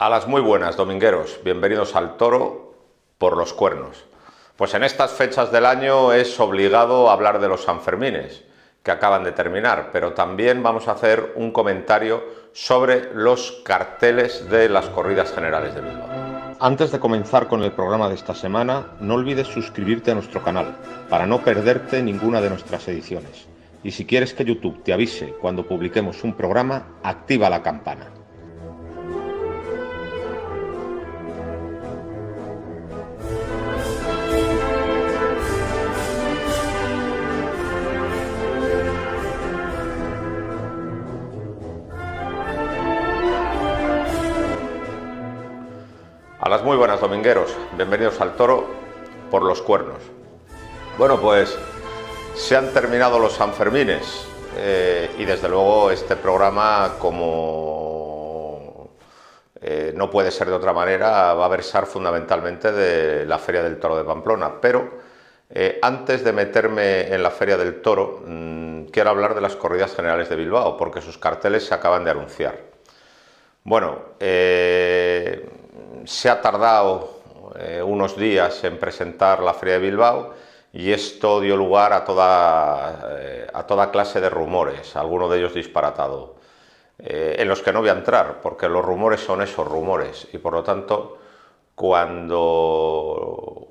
A las muy buenas, domingueros, bienvenidos al toro por los cuernos. Pues en estas fechas del año es obligado hablar de los Sanfermines, que acaban de terminar, pero también vamos a hacer un comentario sobre los carteles de las corridas generales de Bilbao. Antes de comenzar con el programa de esta semana, no olvides suscribirte a nuestro canal, para no perderte ninguna de nuestras ediciones. Y si quieres que YouTube te avise cuando publiquemos un programa, activa la campana. A las muy buenas, domingueros, bienvenidos al toro por los cuernos. Bueno, pues se han terminado los Sanfermines y desde luego este programa, como no puede ser de otra manera, va a versar fundamentalmente de la Feria del Toro de Pamplona. Pero antes de meterme en la Feria del Toro, quiero hablar de las corridas generales de Bilbao, porque sus carteles se acaban de anunciar. Bueno, se ha tardado unos días en presentar la Feria de Bilbao y esto dio lugar a toda clase de rumores, algunos de ellos disparatados, en los que no voy a entrar, porque los rumores son esos rumores y por lo tanto cuando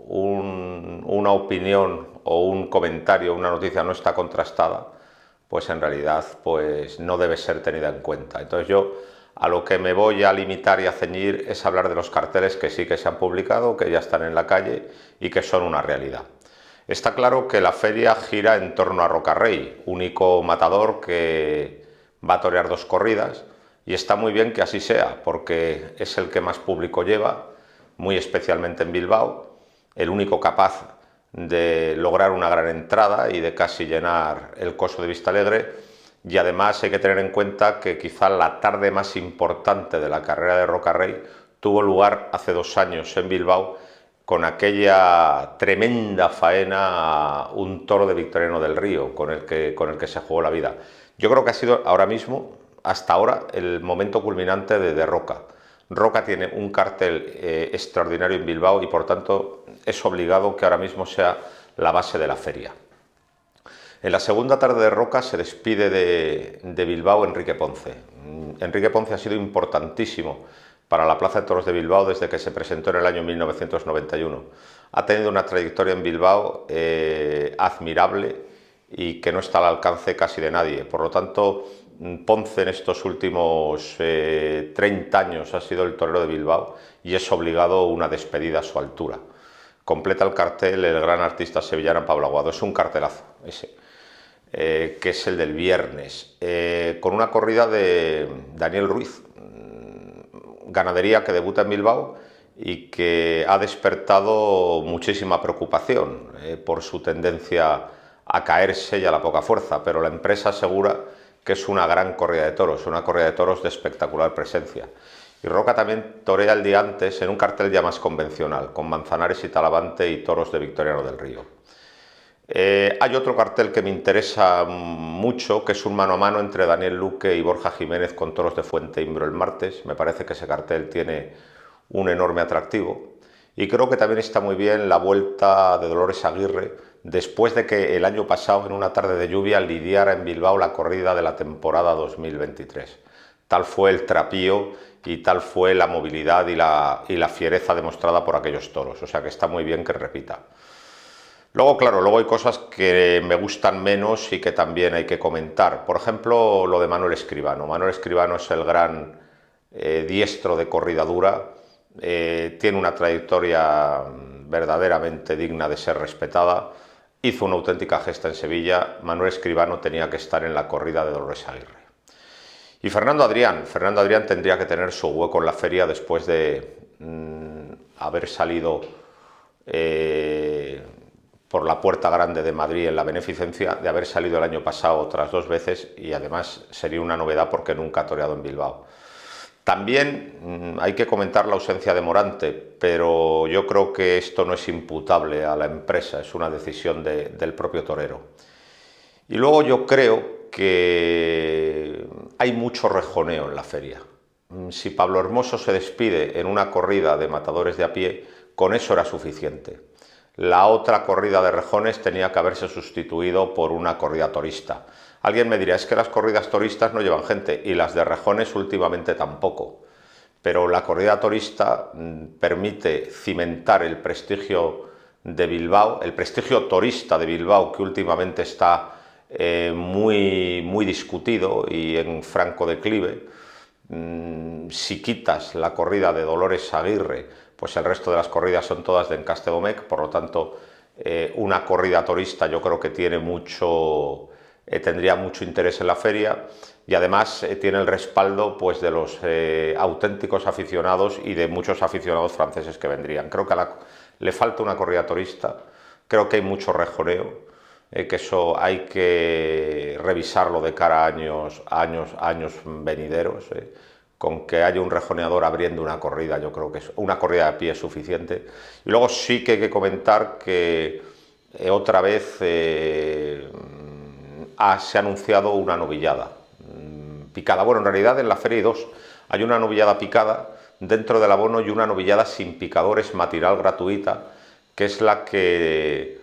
una opinión o un comentario, una noticia no está contrastada, pues en realidad pues no debe ser tenida en cuenta. Entonces yo a lo que me voy a limitar y a ceñir es hablar de los carteles que sí que se han publicado, que ya están en la calle y que son una realidad. Está claro que la feria gira en torno a Rocarrey, único matador que va a torear dos corridas, y está muy bien que así sea, porque es el que más público lleva, muy especialmente en Bilbao, el único capaz de lograr una gran entrada y de casi llenar el coso de Vistalegre. Y además hay que tener en cuenta que quizá la tarde más importante de la carrera de Rocarrey tuvo lugar hace 2 años en Bilbao, con aquella tremenda faena a un toro de Victoriano del Río, con el que se jugó la vida. Yo creo que ha sido ahora mismo, hasta ahora, el momento culminante de Roca. Roca tiene un cartel extraordinario en Bilbao y por tanto es obligado que ahora mismo sea la base de la feria. En la segunda tarde de Roca se despide de Bilbao Enrique Ponce. Enrique Ponce ha sido importantísimo para la Plaza de Toros de Bilbao desde que se presentó en el año 1991. Ha tenido una trayectoria en Bilbao admirable y que no está al alcance casi de nadie. Por lo tanto, Ponce en estos últimos 30 años ha sido el torero de Bilbao y es obligado una despedida a su altura. Completa el cartel el gran artista sevillano Pablo Aguado. Es un cartelazo ese, que es el del viernes, con una corrida de Daniel Ruiz, ganadería que debuta en Bilbao y que ha despertado muchísima preocupación por su tendencia a caerse y a la poca fuerza, pero la empresa asegura que es una gran corrida de toros, una corrida de toros de espectacular presencia. Y Roca también torea el día antes en un cartel ya más convencional, con Manzanares y Talavante y toros de Victoriano del Río. Hay otro cartel que me interesa mucho, que es un mano a mano entre Daniel Luque y Borja Jiménez con toros de Fuenteimbro el martes. Me parece que ese cartel tiene un enorme atractivo. Y creo que también está muy bien la vuelta de Dolores Aguirre, después de que el año pasado, en una tarde de lluvia, lidiara en Bilbao la corrida de la temporada 2023. Tal fue el trapío y tal fue la movilidad y la fiereza demostrada por aquellos toros. O sea que está muy bien que repita. Luego, claro, luego hay cosas que me gustan menos y que también hay que comentar. Por ejemplo, lo de Manuel Escribano. Manuel Escribano es el gran diestro de corrida dura. Tiene una trayectoria verdaderamente digna de ser respetada. Hizo una auténtica gesta en Sevilla. Manuel Escribano tenía que estar en la corrida de Dolores Aguirre. Y Fernando Adrián tendría que tener su hueco en la feria después de haber salido por la Puerta Grande de Madrid en la beneficencia, de haber salido el año pasado otras 2 veces y además sería una novedad porque nunca ha toreado en Bilbao. También hay que comentar la ausencia de Morante, pero yo creo que esto no es imputable a la empresa, es una decisión del propio torero. Y luego yo creo que hay mucho rejoneo en la feria. si Pablo Hermoso se despide en una corrida de matadores de a pie, con eso era suficiente. La otra corrida de rejones tenía que haberse sustituido por una corrida torista. Alguien me dirá, es que las corridas toristas no llevan gente, y las de rejones últimamente tampoco. Pero la corrida torista permite cimentar el prestigio de Bilbao, el prestigio torista de Bilbao, que últimamente está muy discutido y en franco declive. Si quitas la corrida de Dolores Aguirre, pues el resto de las corridas son todas de Encaste Domecq, por lo tanto, una corrida torista yo creo que tiene tendría mucho interés en la feria, y además tiene el respaldo pues de los auténticos aficionados y de muchos aficionados franceses que vendrían. Creo que le falta una corrida torista, creo que hay mucho rejoneo, que eso hay que revisarlo de cara a años venideros. Con que haya un rejoneador abriendo una corrida, yo creo que una corrida de pie es suficiente. Y luego sí que hay que comentar que otra vez se ha anunciado una novillada picada. Bueno, en realidad en la feria hay dos. Hay una novillada picada dentro del abono y una novillada sin picadores, matinal, gratuita, que es la que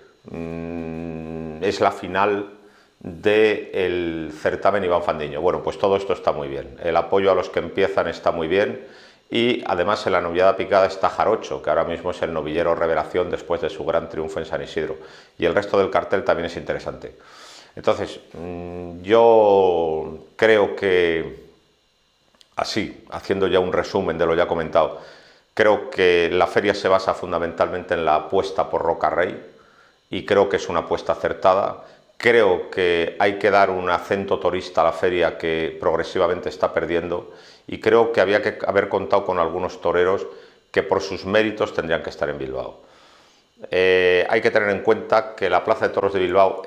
es la final del certamen Iván Fandiño. Bueno, pues todo esto está muy bien. El apoyo a los que empiezan está muy bien, y además en la novillada picada está Jarocho, que ahora mismo es el novillero revelación después de su gran triunfo en San Isidro. Y el resto del cartel también es interesante. Entonces, yo creo que, así, haciendo ya un resumen de lo ya comentado, creo que la feria se basa fundamentalmente en la apuesta por Roca Rey, y creo que es una apuesta acertada. Creo que hay que dar un acento torista a la feria, que progresivamente está perdiendo, y creo que había que haber contado con algunos toreros que por sus méritos tendrían que estar en Bilbao. Hay que tener en cuenta que la Plaza de Toros de Bilbao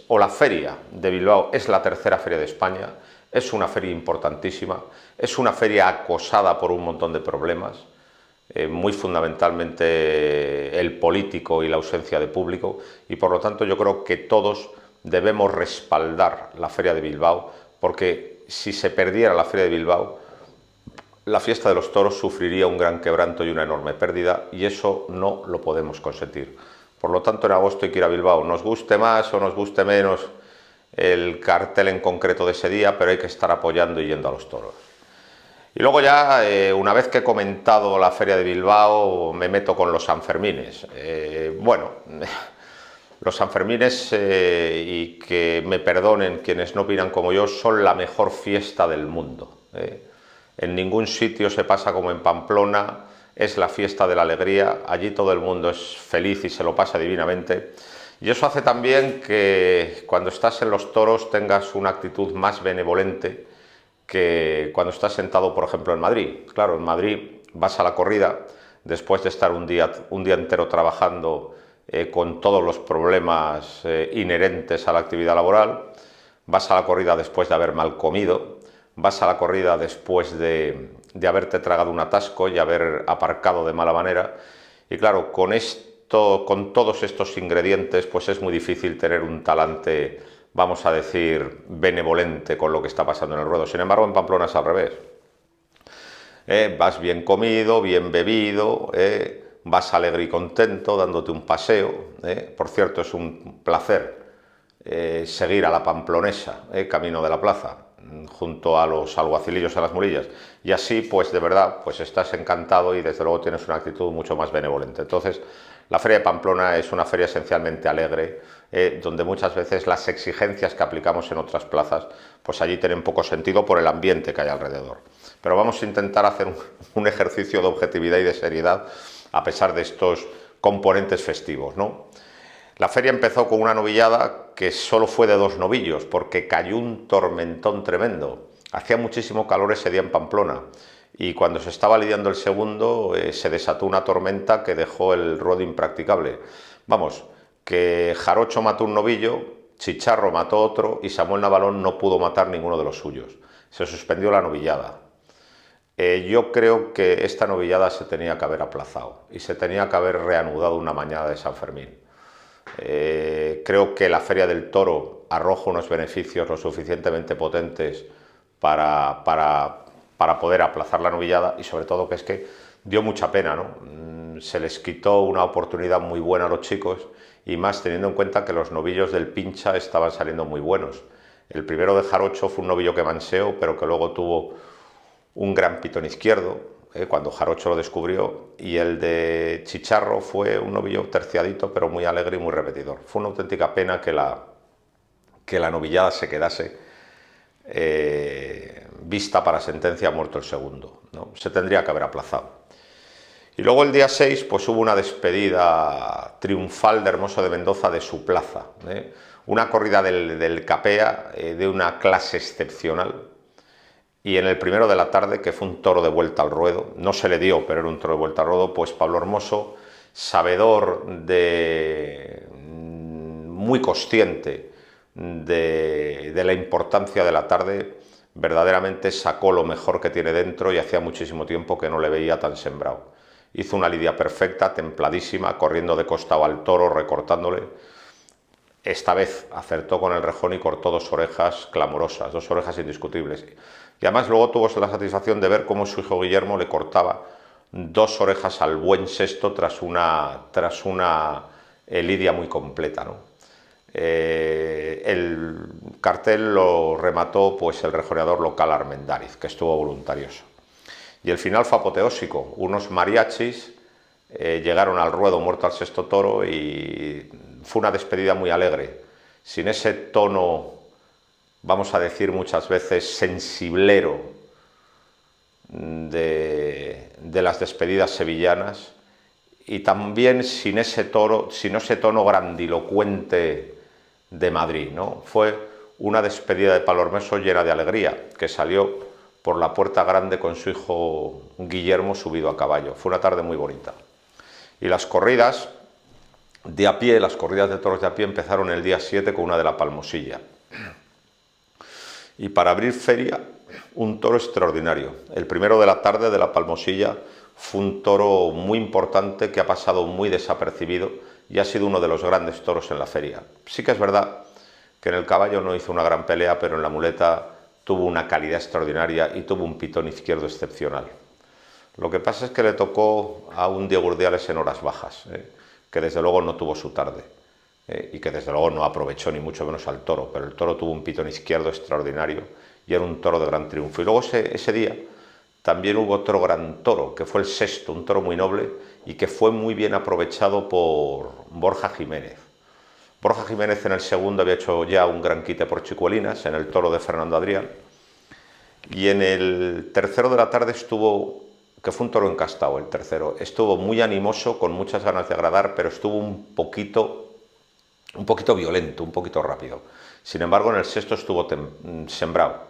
o la feria de Bilbao es la tercera feria de España, es una feria importantísima, es una feria acosada por un montón de problemas, muy fundamentalmente el político y la ausencia de público, y por lo tanto yo creo que todos debemos respaldar la feria de Bilbao, porque si se perdiera la feria de Bilbao, la fiesta de los toros sufriría un gran quebranto y una enorme pérdida, y eso no lo podemos consentir. Por lo tanto, en agosto hay que ir a Bilbao, nos guste más o nos guste menos el cartel en concreto de ese día, pero hay que estar apoyando y yendo a los toros. Y luego ya, una vez que he comentado la feria de Bilbao, me meto con los Sanfermines. Bueno, los Sanfermines, y que me perdonen quienes no opinan como yo, son la mejor fiesta del mundo. En ningún sitio se pasa como en Pamplona, es la fiesta de la alegría, allí todo el mundo es feliz y se lo pasa divinamente. Y eso hace también que cuando estás en los toros tengas una actitud más benevolente que cuando estás sentado, por ejemplo, en Madrid. Claro, en Madrid vas a la corrida después de estar un día entero trabajando con todos los problemas inherentes a la actividad laboral, vas a la corrida después de haber mal comido, vas a la corrida después de haberte tragado un atasco y haber aparcado de mala manera, y claro, con todos estos ingredientes, pues es muy difícil tener un talante, vamos a decir, benevolente con lo que está pasando en el ruedo. Sin embargo, en Pamplona es al revés. Vas bien comido, bien bebido, vas alegre y contento, dándote un paseo. Por cierto, es un placer seguir a la pamplonesa, camino de la plaza, junto a los alguacilillos a las mulillas, y así pues de verdad pues estás encantado y desde luego tienes una actitud mucho más benevolente. Entonces la feria de Pamplona es una feria esencialmente alegre, donde muchas veces las exigencias que aplicamos en otras plazas pues allí tienen poco sentido por el ambiente que hay alrededor. Pero vamos a intentar hacer un ejercicio de objetividad y de seriedad a pesar de estos componentes festivos, ¿no? La feria empezó con una novillada que solo fue de 2 novillos, porque cayó un tormentón tremendo. Hacía muchísimo calor ese día en Pamplona, y cuando se estaba lidiando el segundo se desató una tormenta que dejó el ruedo impracticable. Vamos, que Jarocho mató un novillo, Chicharro mató otro y Samuel Navalón no pudo matar ninguno de los suyos. Se suspendió la novillada. Yo creo que esta novillada se tenía que haber aplazado y se tenía que haber reanudado una mañana de San Fermín. Creo que la Feria del Toro arroja unos beneficios lo suficientemente potentes para para poder aplazar la novillada, y sobre todo que es que dio mucha pena, ¿no? Se les quitó una oportunidad muy buena a los chicos, y más teniendo en cuenta que los novillos del Pincha estaban saliendo muy buenos. El primero de Jarocho fue un novillo que manseó, pero que luego tuvo un gran pitón izquierdo, cuando Jarocho lo descubrió, y el de Chicharro fue un novillo terciadito, pero muy alegre y muy repetidor. Fue una auténtica pena que la novillada se quedase vista para sentencia, muerto el segundo, ¿no? Se tendría que haber aplazado. Y luego el día 6 pues hubo una despedida triunfal de Hermoso de Mendoza de su plaza, una corrida del Capea de una clase excepcional, y en el primero de la tarde, que fue un toro de vuelta al ruedo, no se le dio, pero era un toro de vuelta al ruedo, pues Pablo Hermoso, sabedor muy consciente de la importancia de la tarde, verdaderamente sacó lo mejor que tiene dentro, y hacía muchísimo tiempo que no le veía tan sembrado. Hizo una lidia perfecta, templadísima, corriendo de costado al toro, recortándole. Esta vez acertó con el rejón y cortó dos orejas clamorosas, dos orejas indiscutibles. Y además luego tuvo la satisfacción de ver cómo su hijo Guillermo le cortaba dos orejas al buen sexto tras una lidia muy completa, ¿no? El cartel lo remató pues el rejoneador local Armendáriz, que estuvo voluntarioso. Y el final fue apoteósico. Unos mariachis llegaron al ruedo muerto al sexto toro, y fue una despedida muy alegre, sin ese tono, vamos a decir muchas veces, sensiblero de las despedidas sevillanas, y también sin ese tono grandilocuente de Madrid, ¿no? Fue una despedida de Pablo Hermoso llena de alegría, que salió por la puerta grande con su hijo Guillermo subido a caballo. Fue una tarde muy bonita. Y las corridas de a pie, las corridas de toros de a pie, empezaron el día 7 con una de la Palmosilla. Y para abrir feria, un toro extraordinario. El primero de la tarde de la Palmosilla fue un toro muy importante que ha pasado muy desapercibido y ha sido uno de los grandes toros en la feria. Sí que es verdad que en el caballo no hizo una gran pelea, pero en la muleta tuvo una calidad extraordinaria y tuvo un pitón izquierdo excepcional. Lo que pasa es que le tocó a un Diego Urdiales en horas bajas, que desde luego no tuvo su tarde, y que desde luego no aprovechó ni mucho menos al toro, pero el toro tuvo un pitón izquierdo extraordinario y era un toro de gran triunfo. Y luego ese día también hubo otro gran toro, que fue el sexto, un toro muy noble y que fue muy bien aprovechado por Borja Jiménez. Borja Jiménez en el segundo había hecho ya un gran quite por Chicuelinas, en el toro de Fernando Adrián, y en el tercero de la tarde estuvo, que fue un toro encastado el tercero, estuvo muy animoso, con muchas ganas de agradar, pero estuvo un poquito violento, un poquito rápido. Sin embargo, en el sexto estuvo sembrado.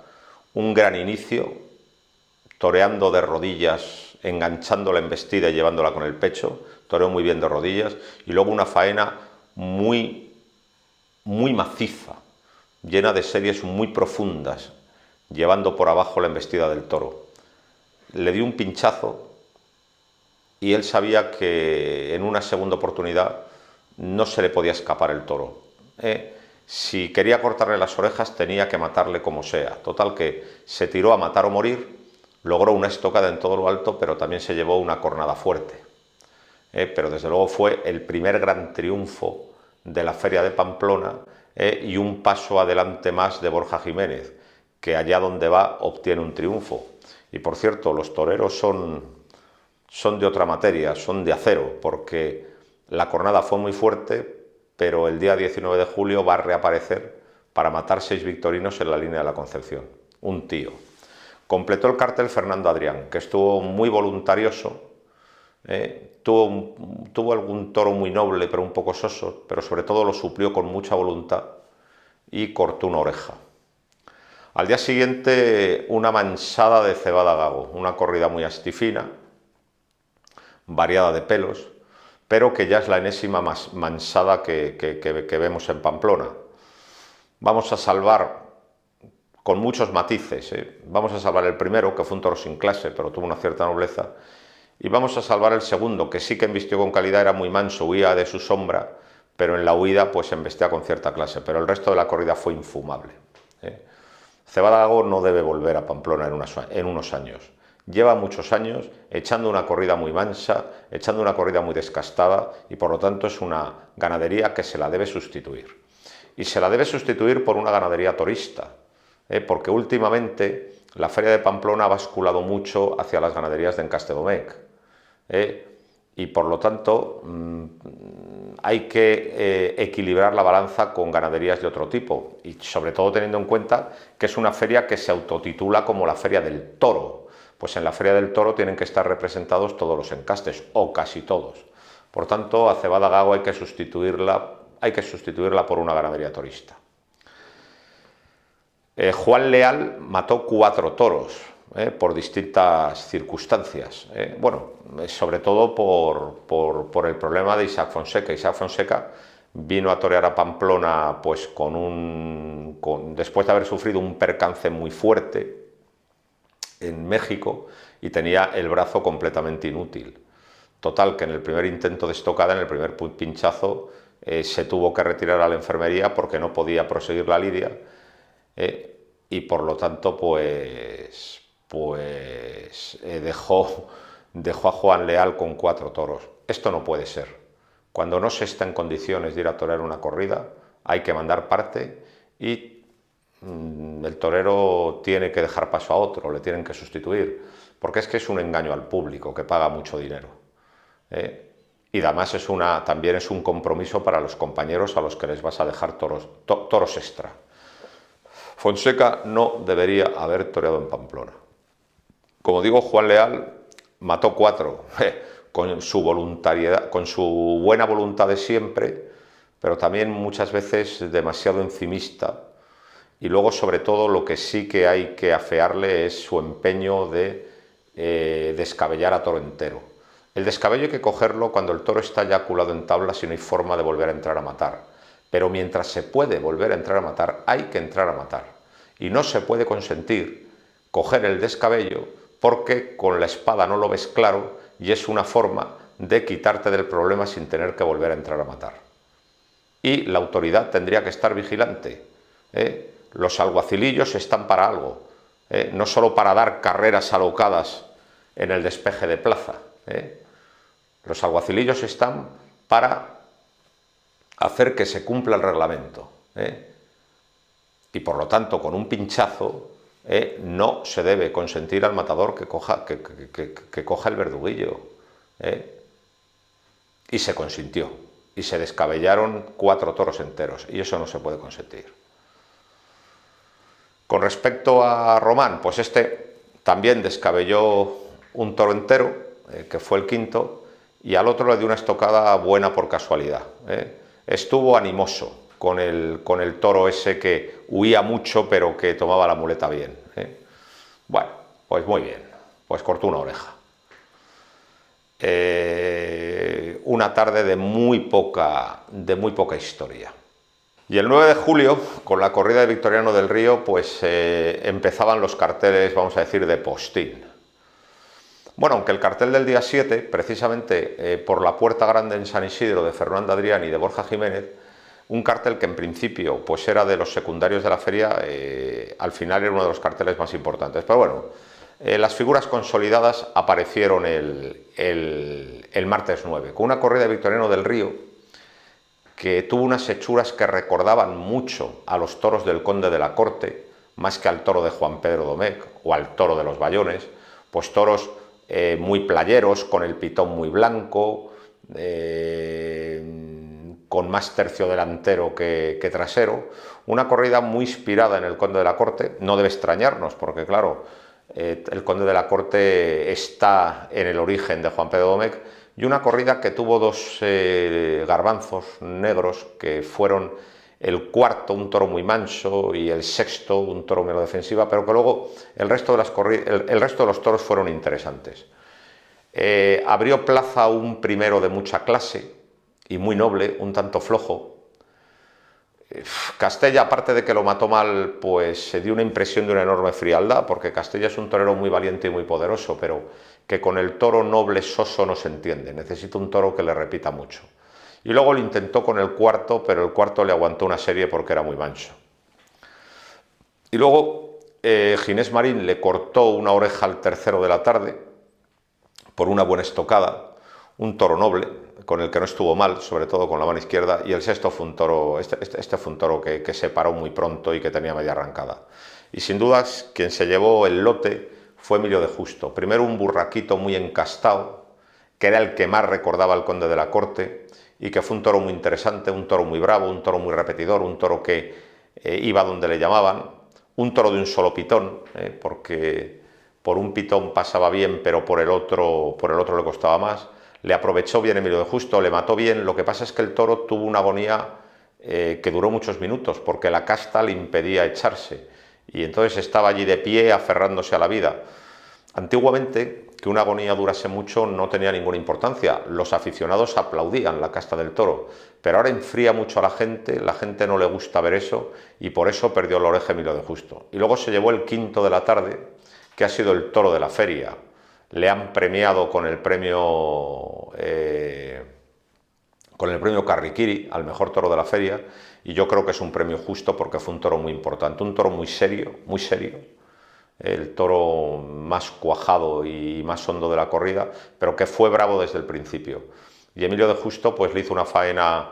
Un gran inicio, toreando de rodillas, enganchando la embestida y llevándola con el pecho, toreó muy bien de rodillas, y luego una faena muy maciza, llena de series muy profundas, llevando por abajo la embestida del toro. Le dio un pinchazo y él sabía que en una segunda oportunidad no se le podía escapar el toro. Si quería cortarle las orejas tenía que matarle como sea. Total que se tiró a matar o morir, logró una estocada en todo lo alto, pero también se llevó una cornada fuerte. Pero desde luego fue el primer gran triunfo de la Feria de Pamplona, y un paso adelante más de Borja Jiménez, que allá donde va obtiene un triunfo. Y por cierto, los toreros son de otra materia, son de acero, porque la cornada fue muy fuerte, pero el día 19 de julio va a reaparecer para matar 6 victorinos en la línea de la Concepción. Un tío. Completó el cartel Fernando Adrián, que estuvo muy voluntarioso. Tuvo algún toro muy noble, pero un poco soso, pero sobre todo lo suplió con mucha voluntad y cortó una oreja. Al día siguiente, una mansada de Cebada Gago, una corrida muy astifina, variada de pelos, pero que ya es la enésima mansada que vemos en Pamplona. Vamos a salvar, con muchos matices, vamos a salvar el primero, que fue un toro sin clase, pero tuvo una cierta nobleza, y vamos a salvar el segundo, que sí que embistió con calidad, era muy manso, huía de su sombra, pero en la huida pues embestía con cierta clase, pero el resto de la corrida fue infumable. Cebada Gago no debe volver a Pamplona en unos años. Lleva muchos años echando una corrida muy mansa, echando una corrida muy descastada y por lo tanto es una ganadería que se la debe sustituir. Y se la debe sustituir por una ganadería torista, porque últimamente la Feria de Pamplona ha basculado mucho hacia las ganaderías de Encastedomec. Y por lo tanto hay que equilibrar la balanza con ganaderías de otro tipo y sobre todo teniendo en cuenta que es una feria que se autotitula como la Feria del Toro. Pues en la Feria del Toro tienen que estar representados todos los encastes o casi todos. Por tanto, a Cebada Gago hay que sustituirla por una ganadería torista. Juan Leal mató 4 toros por distintas circunstancias. Bueno, sobre todo por el problema de Isaac Fonseca. Isaac Fonseca vino a torear a Pamplona pues después de haber sufrido un percance muy fuerte en México y tenía el brazo completamente inútil. Total, que en el primer intento de estocada, en el primer pinchazo, se tuvo que retirar a la enfermería porque no podía proseguir la lidia. Y por lo tanto dejó a Juan Leal con 4 toros. Esto no puede ser. Cuando no se está en condiciones de ir a torear una corrida, hay que mandar parte y el torero tiene que dejar paso a otro, le tienen que sustituir, porque es que es un engaño al público que paga mucho dinero. Y además también es un compromiso para los compañeros a los que les vas a dejar toros extra. Fonseca no debería haber toreado en Pamplona. Como digo, Juan Leal mató 4 con su voluntariedad, con su buena voluntad de siempre, pero también muchas veces demasiado encimista. Y luego, sobre todo, lo que sí que hay que afearle es su empeño de descabellar a toro entero. El descabello hay que cogerlo cuando el toro está ya culado en tablas y no hay forma de volver a entrar a matar. Pero mientras se puede volver a entrar a matar, hay que entrar a matar. Y no se puede consentir coger el descabello porque con la espada no lo ves claro y es una forma de quitarte del problema sin tener que volver a entrar a matar. Y la autoridad tendría que estar vigilante. Los alguacilillos están para algo, no solo para dar carreras alocadas en el despeje de plaza. Los alguacilillos están para hacer que se cumpla el reglamento. Y por lo tanto, con un pinchazo no se debe consentir al matador que coja el verduguillo. Y se consintió. Y se descabellaron 4 toros enteros. Y eso no se puede consentir. Con respecto a Román, pues este también descabelló un toro entero, que fue el quinto, y al otro le dio una estocada buena por casualidad. Estuvo animoso con el toro ese que huía mucho pero que tomaba la muleta bien. Bueno, pues muy bien, pues cortó una oreja. Una tarde de muy poca historia. Y el 9 de julio, con la corrida de Victoriano del Río, pues empezaban los carteles, vamos a decir, de postín. Bueno, aunque el cartel del día 7, precisamente por la Puerta Grande en San Isidro de Fernando Adrián y de Borja Jiménez, un cartel que en principio pues era de los secundarios de la feria, al final era uno de los carteles más importantes. Pero bueno, las figuras consolidadas aparecieron el martes 9, con una corrida de Victoriano del Río que tuvo unas hechuras que recordaban mucho a los toros del Conde de la Corte, más que al toro de Juan Pedro Domecq o al toro de los Bayones, pues toros muy playeros, con el pitón muy blanco, con más tercio delantero que trasero, una corrida muy inspirada en el Conde de la Corte. No debe extrañarnos porque claro, el Conde de la Corte está en el origen de Juan Pedro Domecq, y una corrida que tuvo 2 garbanzos negros, que fueron el cuarto, un toro muy manso, y el sexto, un toro menos defensiva, pero que luego el resto de los toros fueron interesantes. Abrió plaza un primero de mucha clase y muy noble, un tanto flojo. Castella, aparte de que lo mató mal, pues se dio una impresión de una enorme frialdad, porque Castella es un torero muy valiente y muy poderoso, pero que con el toro noble soso no se entiende, necesita un toro que le repita mucho. Y luego lo intentó con el cuarto, pero el cuarto le aguantó una serie porque era muy manso. Y luego Ginés Marín le cortó una oreja al tercero de la tarde por una buena estocada, un toro noble, con el que no estuvo mal, sobre todo con la mano izquierda, y el sexto fue un toro, este fue un toro que se paró muy pronto y que tenía media arrancada. Y sin dudas, quien se llevó el lote fue Emilio de Justo. Primero un burraquito muy encastado, que era el que más recordaba al conde de la corte, y que fue un toro muy interesante, un toro muy bravo, un toro muy repetidor, un toro que iba donde le llamaban, un toro de un solo pitón, porque por un pitón pasaba bien, pero por el otro le costaba más. Le aprovechó bien Emilio de Justo, le mató bien. Lo que pasa es que el toro tuvo una agonía que duró muchos minutos, porque la casta le impedía echarse, y entonces estaba allí de pie aferrándose a la vida. Antiguamente, que una agonía durase mucho no tenía ninguna importancia, los aficionados aplaudían la casta del toro, pero ahora enfría mucho a la gente no le gusta ver eso, y por eso perdió la oreja Emilio de Justo. Y luego se llevó el quinto de la tarde, que ha sido el toro de la feria. Le han premiado con el premio Carriquiri al mejor toro de la feria, y yo creo que es un premio justo porque fue un toro muy importante, un toro muy serio, el toro más cuajado y más hondo de la corrida, pero que fue bravo desde el principio. Y Emilio de Justo pues le hizo una faena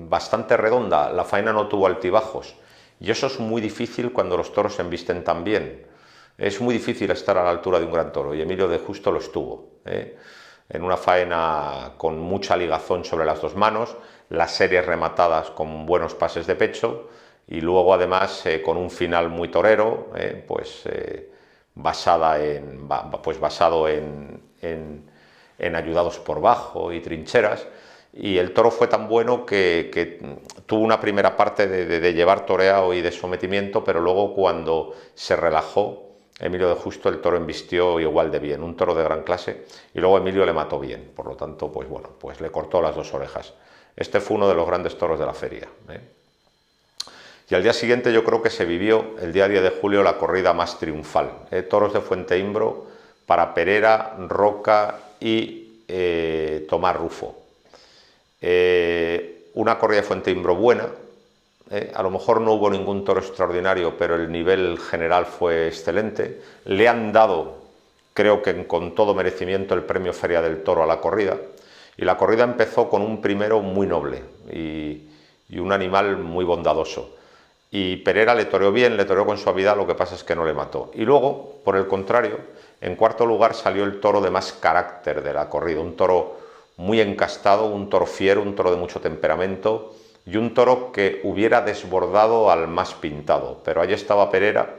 bastante redonda, la faena no tuvo altibajos, y eso es muy difícil cuando los toros se embisten tan bien. Es muy difícil estar a la altura de un gran toro, y Emilio de Justo lo estuvo, en una faena con mucha ligazón sobre las dos manos, las series rematadas con buenos pases de pecho, y luego además con un final muy torero, basado en ayudados por bajo y trincheras. Y el toro fue tan bueno que tuvo una primera parte de llevar toreado y de sometimiento, pero luego cuando se relajó Emilio de Justo, el toro embistió igual de bien, un toro de gran clase, y luego Emilio le mató bien, por lo tanto, pues bueno, pues le cortó las dos orejas. Este fue uno de los grandes toros de la feria. Y al día siguiente yo creo que se vivió, el día 10 de julio, la corrida más triunfal. Toros de Fuenteimbro para Perera, Roca y Tomás Rufo. Una corrida de Fuenteimbro buena. A lo mejor no hubo ningún toro extraordinario, pero el nivel general fue excelente. Le han dado, creo que con todo merecimiento, el premio Feria del Toro a la corrida. Y la corrida empezó con un primero muy noble y un animal muy bondadoso. Y Perera le toreó bien, le toreó con suavidad, lo que pasa es que no le mató. Y luego, por el contrario, en cuarto lugar salió el toro de más carácter de la corrida, un toro muy encastado, un toro fiero, un toro de mucho temperamento, y un toro que hubiera desbordado al más pintado. Pero allí estaba Perera,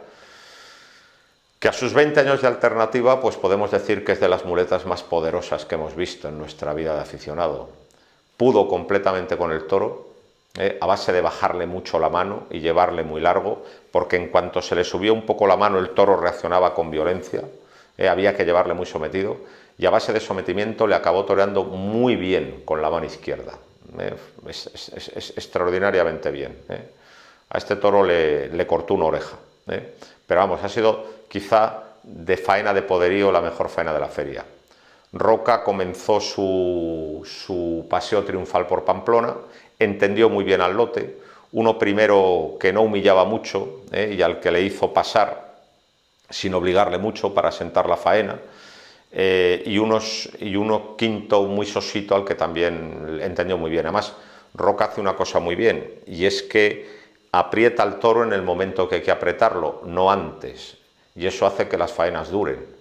que a sus 20 años de alternativa, pues podemos decir que es de las muletas más poderosas que hemos visto en nuestra vida de aficionado. Pudo completamente con el toro, a base de bajarle mucho la mano y llevarle muy largo, porque en cuanto se le subió un poco la mano el toro reaccionaba con violencia, había que llevarle muy sometido, y a base de sometimiento le acabó toreando muy bien con la mano izquierda, es extraordinariamente bien. A este toro le cortó una oreja, pero vamos, ha sido quizá de faena de poderío la mejor faena de la feria. Roca comenzó su paseo triunfal por Pamplona, entendió muy bien al lote, uno primero que no humillaba mucho y al que le hizo pasar sin obligarle mucho para sentar la faena, y uno quinto muy sosito al que también entendió muy bien. Además, Roca hace una cosa muy bien, y es que aprieta al toro en el momento que hay que apretarlo, no antes, y eso hace que las faenas duren.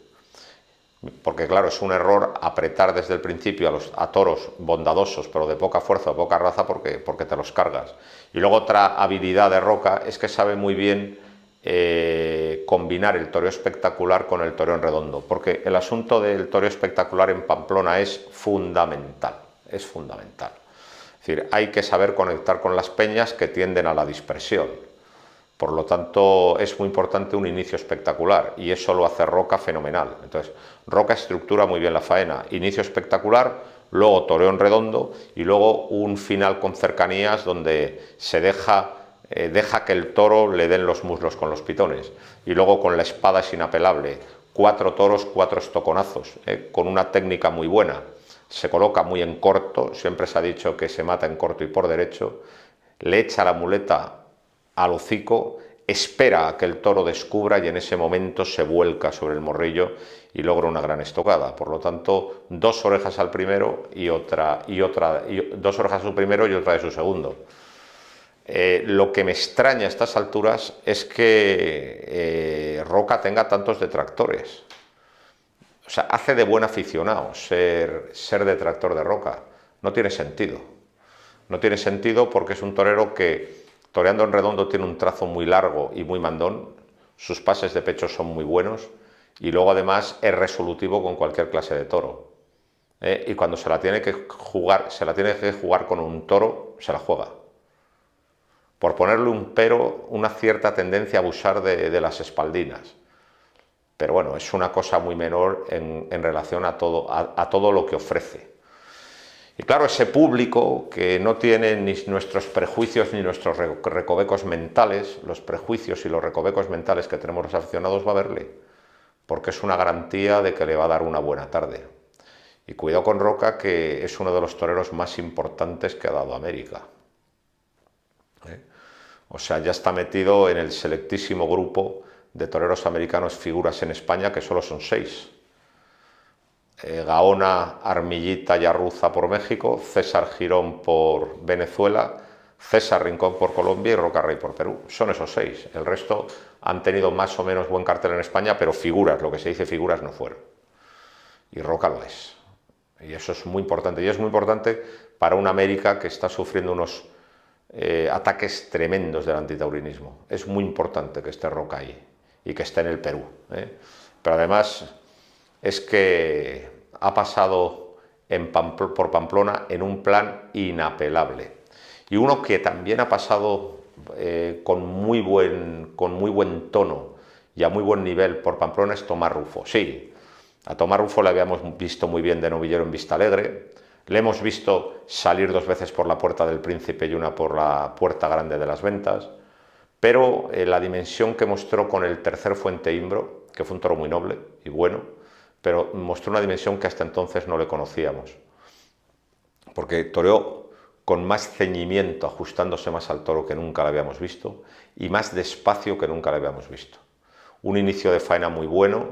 Porque claro, es un error apretar desde el principio a toros bondadosos, pero de poca fuerza o poca raza, porque te los cargas. Y luego otra habilidad de Roca es que sabe muy bien combinar el toreo espectacular con el toreo en redondo, porque el asunto del toreo espectacular en Pamplona es fundamental, es fundamental. Es decir, hay que saber conectar con las peñas que tienden a la dispersión. Por lo tanto, es muy importante un inicio espectacular, y eso lo hace Roca fenomenal. Entonces, Roca estructura muy bien la faena, inicio espectacular, luego toreo en redondo, y luego un final con cercanías donde se deja que el toro le den los muslos con los pitones, y luego con la espada es inapelable, 4 toros, 4 estoconazos, con una técnica muy buena. Se coloca muy en corto, siempre se ha dicho que se mata en corto y por derecho, le echa la muleta al hocico, espera a que el toro descubra y en ese momento se vuelca sobre el morrillo y logra una gran estocada. Por lo tanto, 2 orejas al primero y dos orejas a su primero y otra de su segundo. Lo que me extraña a estas alturas es que Roca tenga tantos detractores. O sea, hace de buen aficionado ser detractor de Roca. No tiene sentido. No tiene sentido porque es un torero que, toreando en redondo, tiene un trazo muy largo y muy mandón. Sus pases de pecho son muy buenos. Y luego, además, es resolutivo con cualquier clase de toro. Y cuando se la tiene que jugar con un toro, se la juega. Por ponerle un pero, una cierta tendencia a abusar de las espaldinas. Pero bueno, es una cosa muy menor en relación a todo lo que ofrece. Y claro, ese público que no tiene ni nuestros prejuicios ni nuestros recovecos mentales, los prejuicios y los recovecos mentales que tenemos los aficionados, va a verle, porque es una garantía de que le va a dar una buena tarde. Y cuidado con Roca, que es uno de los toreros más importantes que ha dado América. O sea, ya está metido en el selectísimo grupo de toreros americanos figuras en España, que solo son 6. Gaona, Armillita y Arruza por México, César Girón por Venezuela, César Rincón por Colombia y Roca Rey por Perú. Son esos 6. El resto han tenido más o menos buen cartel en España, pero figuras, lo que se dice figuras, no fueron. Y Roca lo es. Y eso es muy importante. Y es muy importante para una América que está sufriendo unos ataques tremendos del antitaurinismo. Es muy importante que esté Roca ahí y que esté en el Perú. Pero además es que ha pasado por Pamplona en un plan inapelable. Y uno que también ha pasado con muy buen tono y a muy buen nivel por Pamplona es Tomás Rufo. Sí, a Tomás Rufo le habíamos visto muy bien de novillero en Vistalegre. Le hemos visto salir 2 veces por la Puerta del Príncipe y una por la Puerta Grande de las Ventas, pero la dimensión que mostró con el tercer Fuente Imbro, que fue un toro muy noble y bueno, pero mostró una dimensión que hasta entonces no le conocíamos, porque toreó con más ceñimiento, ajustándose más al toro que nunca le habíamos visto, y más despacio que nunca le habíamos visto. Un inicio de faena muy bueno,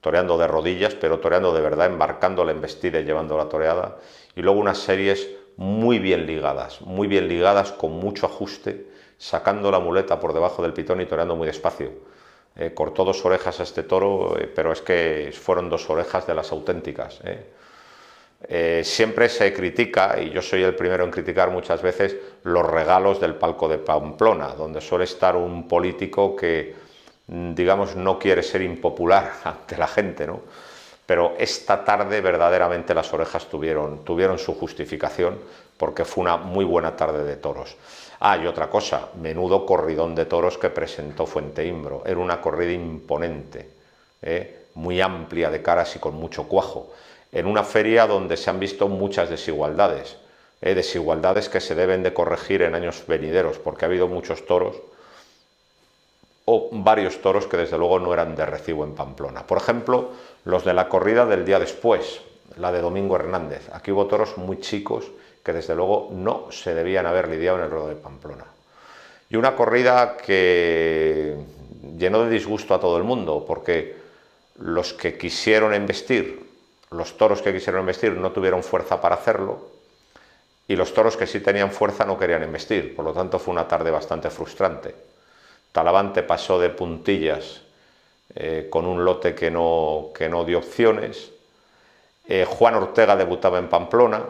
toreando de rodillas, pero toreando de verdad, embarcando la embestida y llevando la toreada, y luego unas series muy bien ligadas, con mucho ajuste, sacando la muleta por debajo del pitón y toreando muy despacio. Cortó 2 orejas a este toro, pero es que fueron 2 orejas de las auténticas. Siempre se critica, y yo soy el primero en criticar muchas veces, los regalos del palco de Pamplona, donde suele estar un político que, digamos, no quiere ser impopular ante la gente, ¿no? Pero esta tarde verdaderamente las orejas tuvieron su justificación, porque fue una muy buena tarde de toros. Ah, y otra cosa, menudo corridón de toros que presentó Fuente Imbro. Era una corrida imponente, muy amplia de caras y con mucho cuajo, en una feria donde se han visto muchas desigualdades, desigualdades que se deben de corregir en años venideros, porque ha habido muchos toros, o varios toros que desde luego no eran de recibo en Pamplona. Por ejemplo, los de la corrida del día después, la de Domingo Hernández. Aquí hubo toros muy chicos que desde luego no se debían haber lidiado en el ruedo de Pamplona. Y una corrida que llenó de disgusto a todo el mundo, porque los que quisieron embestir, los toros que quisieron embestir no tuvieron fuerza para hacerlo, y los toros que sí tenían fuerza no querían embestir. Por lo tanto, fue una tarde bastante frustrante. Talavante pasó de puntillas con un lote que no dio opciones. Juan Ortega debutaba en Pamplona.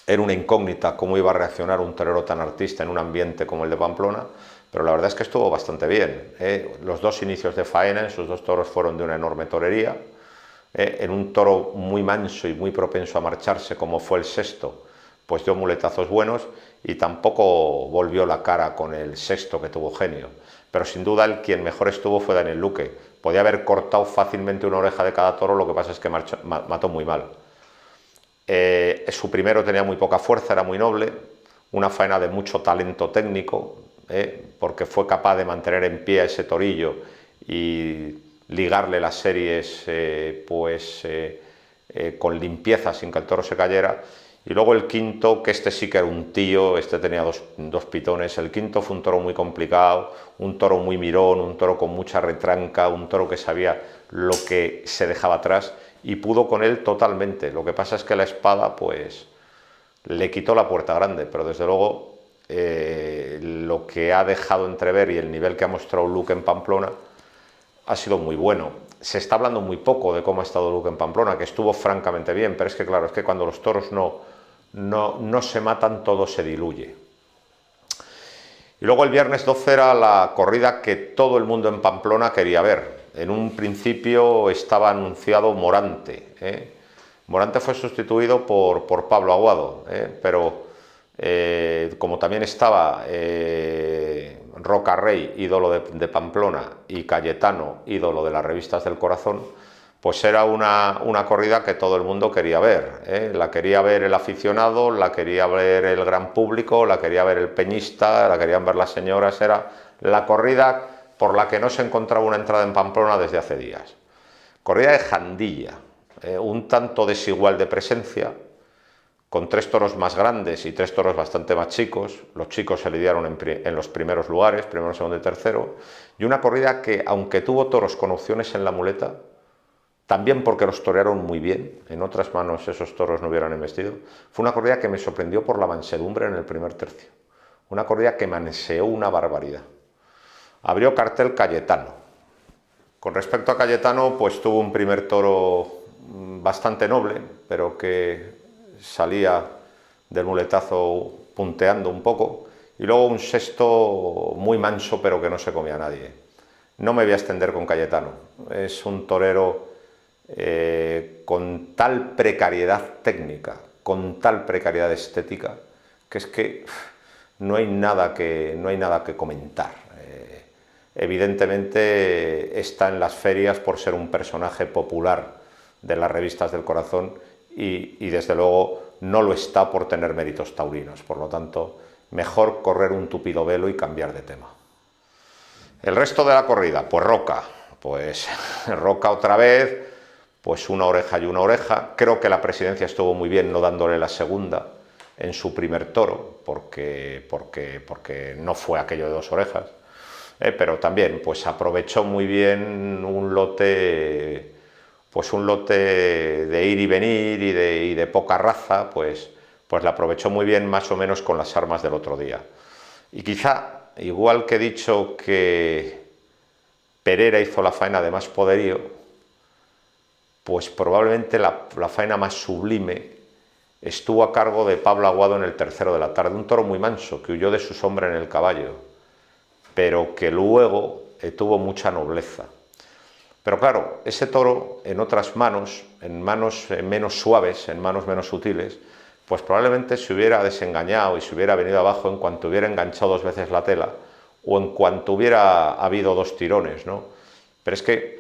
Era una incógnita cómo iba a reaccionar un torero tan artista en un ambiente como el de Pamplona, pero la verdad es que estuvo bastante bien. Los 2 inicios de faena en sus 2 toros fueron de una enorme torería. En un toro muy manso y muy propenso a marcharse, como fue el sexto, pues dio muletazos buenos y tampoco volvió la cara con el sexto, que tuvo genio. Pero sin duda el quien mejor estuvo fue Daniel Luque. Podía haber cortado fácilmente una oreja de cada toro, lo que pasa es que mató muy mal. Su primero tenía muy poca fuerza, era muy noble, una faena de mucho talento técnico, porque fue capaz de mantener en pie a ese torillo y ligarle las series con limpieza sin que el toro se cayera. Y luego el quinto, que este sí que era un tío, este tenía dos pitones. El quinto fue un toro muy complicado, un toro muy mirón, un toro con mucha retranca, un toro que sabía lo que se dejaba atrás y pudo con él totalmente. Lo que pasa es que la espada, pues, le quitó la puerta grande, pero desde luego lo que ha dejado entrever y el nivel que ha mostrado Luque en Pamplona ha sido muy bueno. Se está hablando muy poco de cómo ha estado Luque en Pamplona, que estuvo francamente bien, pero es que claro, es que cuando los toros no se matan, todo se diluye. Y luego el viernes 12 era la corrida que todo el mundo en Pamplona quería ver. En un principio estaba anunciado Morante. Morante fue sustituido por Pablo Aguado, pero como también estaba Roca Rey, ídolo de Pamplona, y Cayetano, ídolo de las revistas del corazón, pues era una corrida que todo el mundo quería ver. La quería ver el aficionado, la quería ver el gran público, la quería ver el peñista, la querían ver las señoras. Era la corrida por la que no se encontraba una entrada en Pamplona desde hace días. Corrida de Jandilla, un tanto desigual de presencia, con 3 toros más grandes y 3 toros bastante más chicos. Los chicos se lidiaron en los primeros lugares, primero, segundo y tercero. Y una corrida que, aunque tuvo toros con opciones en la muleta, también porque los torearon muy bien, en otras manos esos toros no hubieran embestido, fue una corrida que me sorprendió por la mansedumbre en el primer tercio. Una corrida que manseó una barbaridad. Abrió cartel Cayetano. Con respecto a Cayetano, pues tuvo un primer toro bastante noble, pero que salía del muletazo punteando un poco, y luego un sexto muy manso, pero que no se comía a nadie. No me voy a extender con Cayetano. Es un torero con tal precariedad técnica, con tal precariedad estética, que es que no hay nada que comentar. Evidentemente está en las ferias por ser un personaje popular de las revistas del corazón y desde luego no lo está por tener méritos taurinos. Por lo tanto, mejor correr un tupido velo y cambiar de tema. El resto de la corrida, pues Roca. Pues Roca otra vez, pues una oreja y una oreja. Creo que la presidencia estuvo muy bien no dándole la segunda en su primer toro, porque no fue aquello de 2 orejas. Pero también pues aprovechó muy bien un lote de ir y venir y de poca raza, pues la aprovechó muy bien, más o menos con las armas del otro día. Y quizá, igual que he dicho que Pereira hizo la faena de más poderío, pues probablemente la faena más sublime estuvo a cargo de Pablo Aguado en el tercero de la tarde, un toro muy manso que huyó de su sombra en el caballo, pero que luego tuvo mucha nobleza. Pero claro, ese toro en otras manos, en manos menos suaves, en manos menos sutiles, pues probablemente se hubiera desengañado y se hubiera venido abajo en cuanto hubiera enganchado 2 veces la tela o en cuanto hubiera habido 2 tirones, ¿no? Pero es que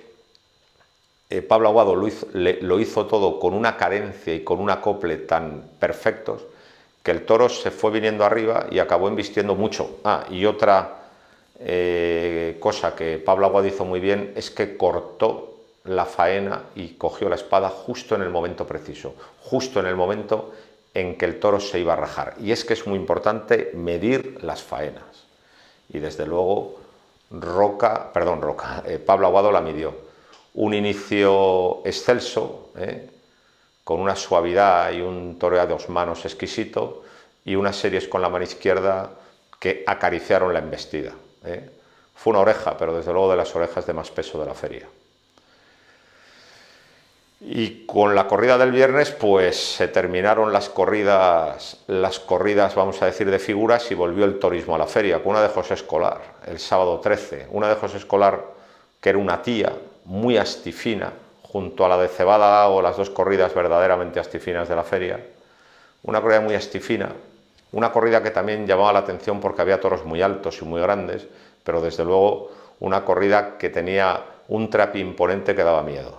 Pablo Aguado lo hizo todo con una cadencia y con un acople tan perfectos que el toro se fue viniendo arriba y acabó embistiendo mucho. Y otra cosa que Pablo Aguado hizo muy bien es que cortó la faena y cogió la espada justo en el momento preciso, justo en el momento en que el toro se iba a rajar. Y es que es muy importante medir las faenas. Y desde luego Pablo Aguado la midió. Un inicio excelso, con una suavidad y un toreo a 2 manos exquisito, y unas series con la mano izquierda que acariciaron la embestida. Fue una oreja, pero desde luego de las orejas de más peso de la feria. Y con la corrida del viernes, pues se terminaron las corridas, vamos a decir, de figuras, y volvió el torismo a la feria, con una de José Escolar, el sábado 13. Una de José Escolar, que era una tía muy astifina, junto a la de Cebada o las 2 corridas verdaderamente astifinas de la feria. Una corrida muy astifina, una corrida que también llamaba la atención porque había toros muy altos y muy grandes, pero desde luego una corrida que tenía un trapi imponente que daba miedo.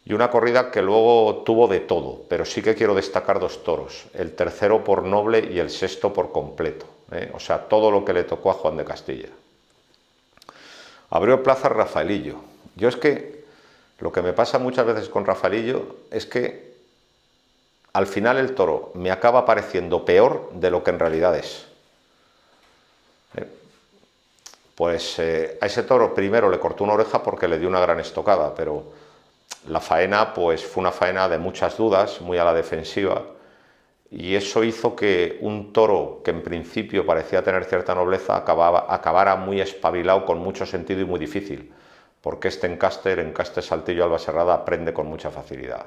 Y una corrida que luego tuvo de todo, pero sí que quiero destacar 2 toros, el tercero por noble y el sexto por completo, o sea, todo lo que le tocó a Juan de Castilla. Abrió plaza Rafaelillo. Yo es que lo que me pasa muchas veces con Rafaelillo es que al final el toro me acaba pareciendo peor de lo que en realidad es. Pues a ese toro primero le cortó una oreja porque le dio una gran estocada, pero la faena pues fue una faena de muchas dudas, muy a la defensiva, y eso hizo que un toro que en principio parecía tener cierta nobleza acabara muy espabilado, con mucho sentido y muy difícil, porque este encaste, el encaste Saltillo Alba Serrada, prende con mucha facilidad.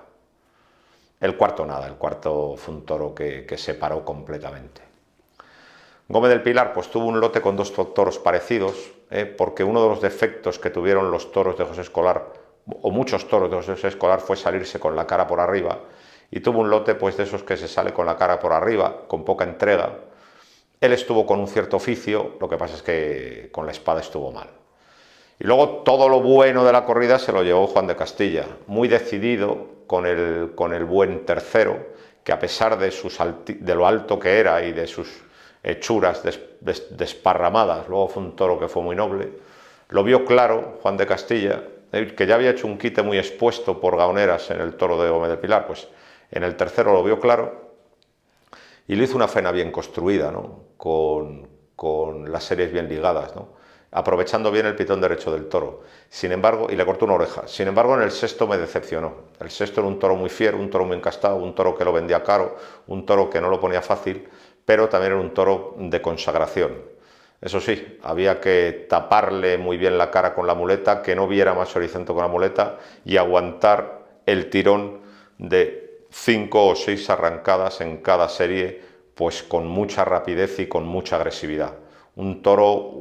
El cuarto nada, el cuarto fue un toro que se paró completamente. Gómez del Pilar pues tuvo un lote con dos toros parecidos, porque uno de los defectos que tuvieron los toros de José Escolar, o muchos toros de José Escolar, fue salirse con la cara por arriba, y tuvo un lote pues de esos que se sale con la cara por arriba, con poca entrega. Él estuvo con un cierto oficio, lo que pasa es que con la espada estuvo mal. Y luego todo lo bueno de la corrida se lo llevó Juan de Castilla, muy decidido con el buen tercero, que a pesar de lo alto que era y de sus hechuras desparramadas, luego fue un toro que fue muy noble, lo vio claro Juan de Castilla, que ya había hecho un quite muy expuesto por gaoneras en el toro de Gómez del Pilar, pues en el tercero lo vio claro y le hizo una faena bien construida, ¿no? con las series bien ligadas, ¿no? Aprovechando bien el pitón derecho del toro. Sin embargo, y le cortó una oreja. Sin embargo, en el sexto me decepcionó. El sexto era un toro muy fiero, un toro muy encastado, un toro que lo vendía caro, un toro que no lo ponía fácil, pero también era un toro de consagración. Eso sí, había que taparle muy bien la cara con la muleta, que no viera más horizonte con la muleta y aguantar el tirón de 5 o 6 arrancadas en cada serie, pues con mucha rapidez y con mucha agresividad. Un toro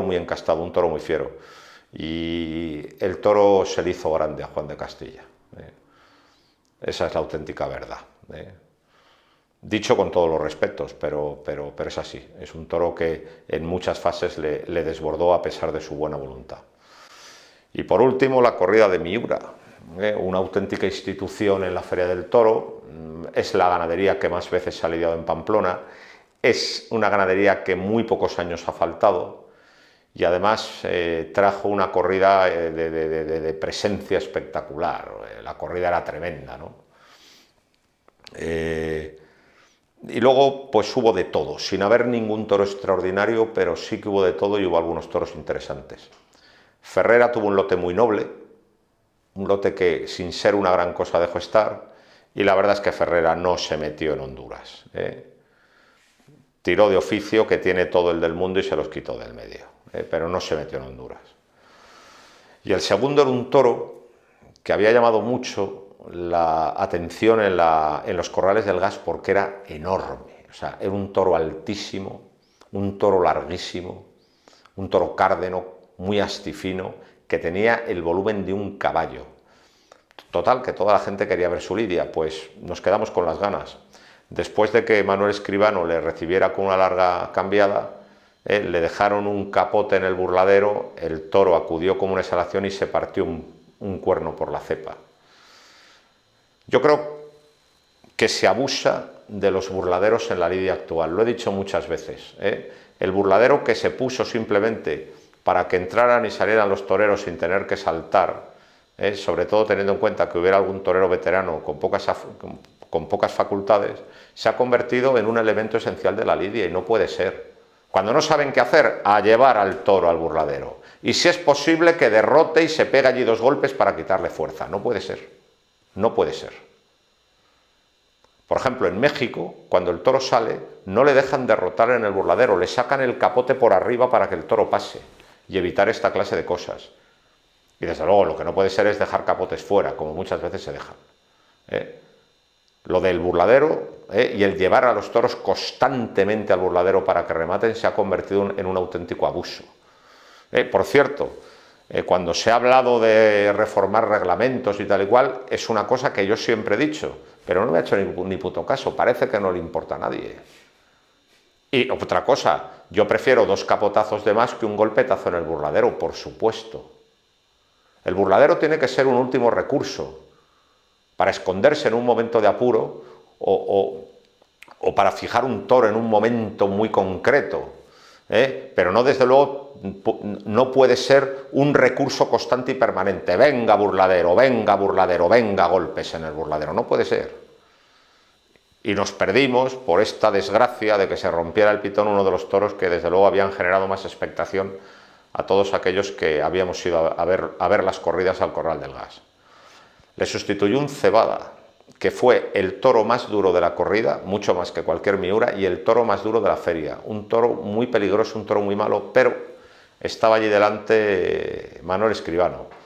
muy encastado, un toro muy fiero. Y el toro se le hizo grande a Juan de Castilla. Esa es la auténtica verdad. Dicho con todos los respetos, pero es así. Es un toro que en muchas fases le desbordó a pesar de su buena voluntad. Y por último, la corrida de Miura, una auténtica institución en la Feria del Toro. Es la ganadería que más veces se ha lidiado en Pamplona. Es una ganadería que muy pocos años ha faltado y además trajo una corrida de presencia espectacular. La corrida era tremenda, ¿no? Y luego pues hubo de todo, sin haber ningún toro extraordinario, pero sí que hubo de todo y hubo algunos toros interesantes. Ferrera tuvo un lote muy noble, un lote que sin ser una gran cosa dejó estar, y la verdad es que Ferrera no se metió en Honduras. Tiró de oficio, que tiene todo el del mundo, y se los quitó del medio, pero no se metió en Honduras. Y el segundo era un toro que había llamado mucho la atención en los corrales del gas porque era enorme. O sea, era un toro altísimo, un toro larguísimo, un toro cárdeno, muy astifino, que tenía el volumen de un caballo. Total, que toda la gente quería ver su lidia, pues nos quedamos con las ganas. Después de que Manuel Escribano le recibiera con una larga cambiada, le dejaron un capote en el burladero, el toro acudió como una exhalación y se partió un cuerno por la cepa. Yo creo que se abusa de los burladeros en la lidia actual, lo he dicho muchas veces. El burladero que se puso simplemente para que entraran y salieran los toreros sin tener que saltar, sobre todo teniendo en cuenta que hubiera algún torero veterano con pocas facultades, se ha convertido en un elemento esencial de la lidia y no puede ser. Cuando no saben qué hacer, a llevar al toro al burladero. Y si es posible que derrote y se pegue allí 2 golpes para quitarle fuerza. No puede ser. No puede ser. Por ejemplo, en México, cuando el toro sale, no le dejan derrotar en el burladero, le sacan el capote por arriba para que el toro pase y evitar esta clase de cosas. Y desde luego lo que no puede ser es dejar capotes fuera, como muchas veces se dejan. Lo del burladero y el llevar a los toros constantemente al burladero para que rematen se ha convertido en un auténtico abuso. Por cierto, cuando se ha hablado de reformar reglamentos y tal y cual, es una cosa que yo siempre he dicho, pero no me ha hecho ni puto caso, parece que no le importa a nadie. Y otra cosa, yo prefiero 2 capotazos de más que un golpetazo en el burladero, por supuesto. El burladero tiene que ser un último recurso para esconderse en un momento de apuro o para fijar un toro en un momento muy concreto, pero no, desde luego, no puede ser un recurso constante y permanente. Venga burladero, venga golpes en el burladero, no puede ser. Y nos perdimos por esta desgracia de que se rompiera el pitón uno de los toros que desde luego habían generado más expectación a todos aquellos que habíamos ido a ver las corridas al Corral del Gas. Le sustituyó un cebada, que fue el toro más duro de la corrida, mucho más que cualquier miura, y el toro más duro de la feria. Un toro muy peligroso, un toro muy malo, pero estaba allí delante Manuel Escribano,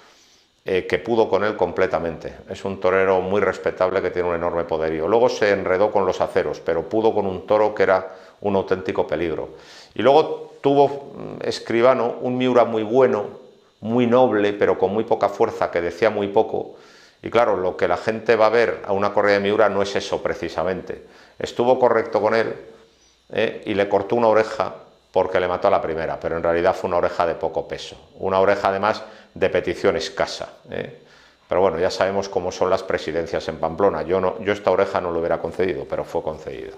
que pudo con él completamente. Es un torero muy respetable que tiene un enorme poderío. Luego se enredó con los aceros, pero pudo con un toro que era un auténtico peligro. Y luego tuvo Escribano un miura muy bueno, muy noble, pero con muy poca fuerza, que decía muy poco. Y claro, lo que la gente va a ver a una corrida de miura no es eso precisamente. Estuvo correcto con él y le cortó una oreja porque le mató a la primera, pero en realidad fue una oreja de poco peso. Una oreja además de petición escasa. Pero bueno, ya sabemos cómo son las presidencias en Pamplona. Yo esta oreja no lo hubiera concedido, pero fue concedida.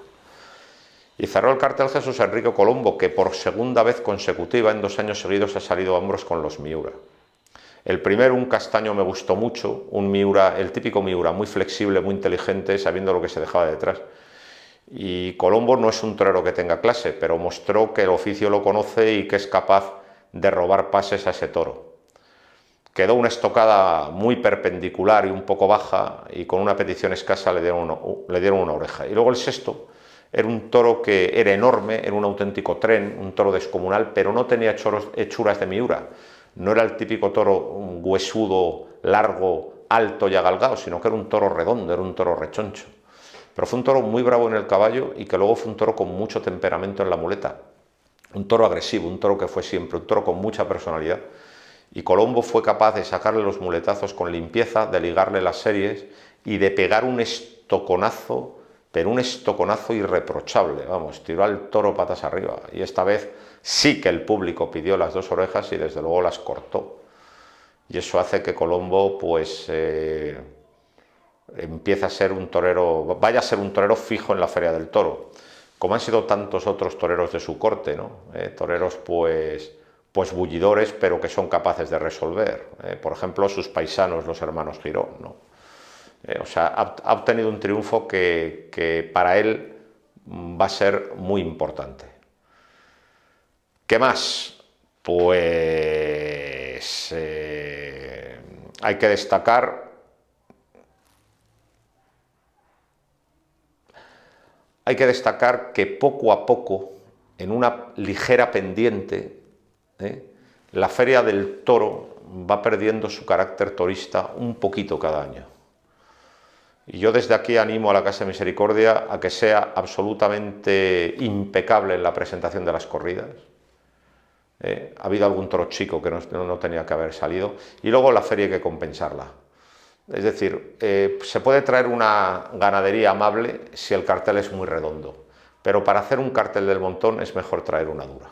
Y cerró el cartel Jesús Enrique Colombo, que por segunda vez consecutiva en 2 años seguidos ha salido a hombros con los miura. El primero, un castaño, me gustó mucho, un miura, el típico miura, muy flexible, muy inteligente, sabiendo lo que se dejaba detrás. Y Colombo no es un torero que tenga clase, pero mostró que el oficio lo conoce y que es capaz de robar pases a ese toro. Quedó una estocada muy perpendicular y un poco baja, y con una petición escasa le dieron una oreja. Y luego el sexto era un toro que era enorme, era un auténtico tren, un toro descomunal, pero no tenía hechuras de miura. No era el típico toro huesudo, largo, alto y agalgado, sino que era un toro redondo, era un toro rechoncho. Pero fue un toro muy bravo en el caballo y que luego fue un toro con mucho temperamento en la muleta. Un toro agresivo, un toro que fue siempre, un toro con mucha personalidad. Y Colombo fue capaz de sacarle los muletazos con limpieza, de ligarle las series y de pegar un estoconazo, pero un estoconazo irreprochable. Vamos, tiró al toro patas arriba. Y esta vez sí que el público pidió las 2 orejas y desde luego las cortó. Y eso hace que Colombo pues empieza a ser un torero, vaya a ser un torero fijo en la Feria del Toro, como han sido tantos otros toreros de su corte, ¿no? Toreros pues bullidores, pero que son capaces de resolver. Por ejemplo, sus paisanos, los hermanos Girón, ¿no? O sea, ha obtenido un triunfo que para él va a ser muy importante. ¿Qué más? Pues hay que destacar que poco a poco, en una ligera pendiente, la Feria del Toro va perdiendo su carácter torista un poquito cada año. Y yo desde aquí animo a la Casa de Misericordia a que sea absolutamente impecable en la presentación de las corridas. Ha habido algún toro chico que no tenía que haber salido, y luego la feria hay que compensarla. Es decir, se puede traer una ganadería amable si el cartel es muy redondo, pero para hacer un cartel del montón es mejor traer una dura.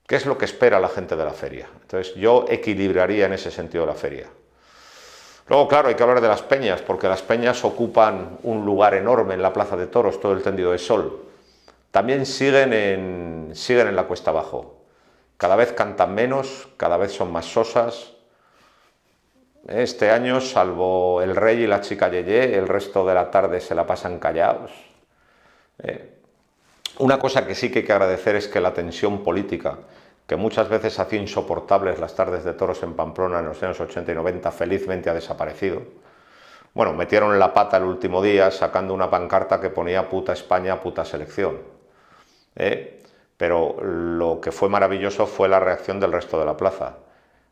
¿Qué es lo que espera la gente de la feria? Entonces yo equilibraría en ese sentido la feria. Luego, claro, hay que hablar de las peñas, porque las peñas ocupan un lugar enorme en la Plaza de Toros, todo el tendido de sol. También siguen en la cuesta abajo. Cada vez cantan menos, cada vez son más sosas. Este año, salvo el Rey y la chica Yeye, el resto de la tarde se la pasan callados. Una cosa que sí que hay que agradecer es que la tensión política, que muchas veces hacía insoportables las tardes de toros en Pamplona en los años 80 y 90, felizmente ha desaparecido. Bueno, metieron la pata el último día sacando una pancarta que ponía puta España, puta selección. Pero lo que fue maravilloso fue la reacción del resto de la plaza.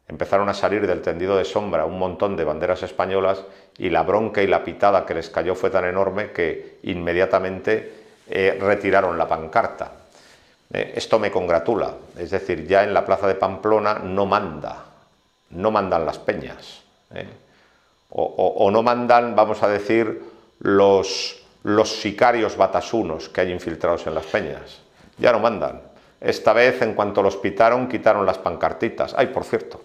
Empezaron a salir del tendido de sombra un montón de banderas españolas y la bronca y la pitada que les cayó fue tan enorme que inmediatamente retiraron la pancarta. Esto me congratula, es decir, ya en la plaza de Pamplona no mandan las peñas, o no mandan, vamos a decir, los sicarios batasunos que hay infiltrados en las peñas, ya no mandan. Esta vez, en cuanto los pitaron, quitaron las pancartitas. Ay, por cierto,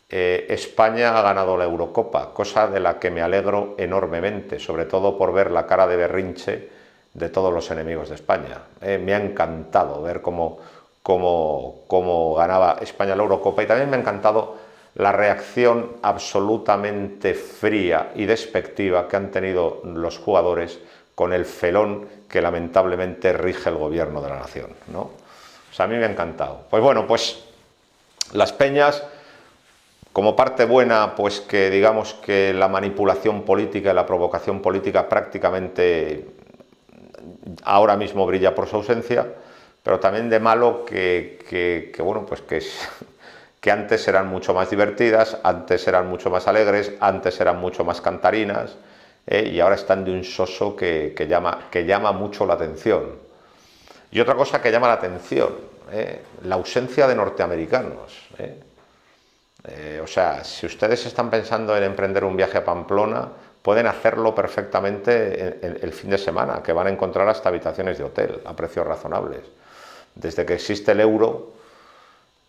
España ha ganado la Eurocopa, cosa de la que me alegro enormemente, sobre todo por ver la cara de berrinche de todos los enemigos de España. Me ha encantado ver cómo ganaba España la Eurocopa, y también me ha encantado la reacción absolutamente fría y despectiva que han tenido los jugadores con el felón que lamentablemente rige el gobierno de la nación, ¿no? O sea, a mí me ha encantado. Pues bueno, pues las peñas, como parte buena, pues que digamos que la manipulación política y la provocación política prácticamente ahora mismo brilla por su ausencia, pero también de malo bueno, pues que antes eran mucho más divertidas, antes eran mucho más alegres, antes eran mucho más cantarinas, y ahora están de un soso que llama mucho la atención. Y otra cosa que llama la atención, la ausencia de norteamericanos. O sea, si ustedes están pensando en emprender un viaje a Pamplona, pueden hacerlo perfectamente el fin de semana, que van a encontrar hasta habitaciones de hotel a precios razonables. Desde que existe el euro,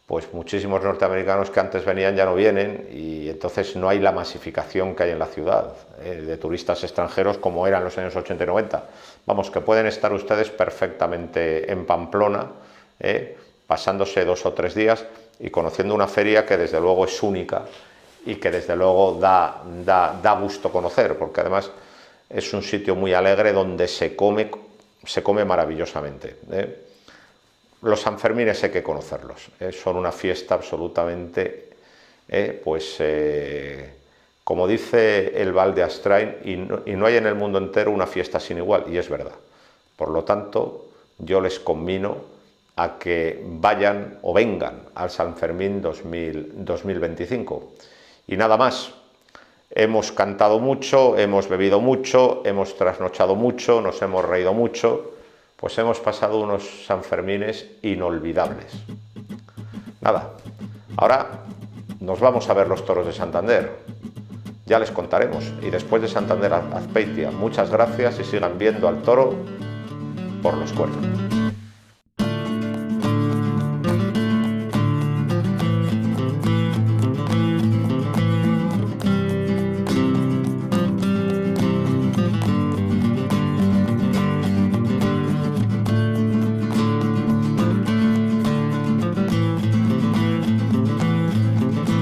pues muchísimos norteamericanos que antes venían ya no vienen, y entonces no hay la masificación que hay en la ciudad de turistas extranjeros como eran en los años 80 y 90. Vamos, que pueden estar ustedes perfectamente en Pamplona, pasándose 2 o 3 días y conociendo una feria que desde luego es única y que desde luego da gusto conocer, porque además es un sitio muy alegre donde se come maravillosamente. Los Sanfermines hay que conocerlos, son una fiesta absolutamente, como dice el Val de Astrain, y no hay en el mundo entero una fiesta sin igual, y es verdad. Por lo tanto, yo les conmino a que vayan o vengan al San Fermín 2025. Y nada más, hemos cantado mucho, hemos bebido mucho, hemos trasnochado mucho, nos hemos reído mucho, pues hemos pasado unos Sanfermines inolvidables. Nada, ahora nos vamos a ver los toros de Santander, ya les contaremos, y después de Santander, Azpeitia. Muchas gracias y sigan viendo al toro por los cuernos.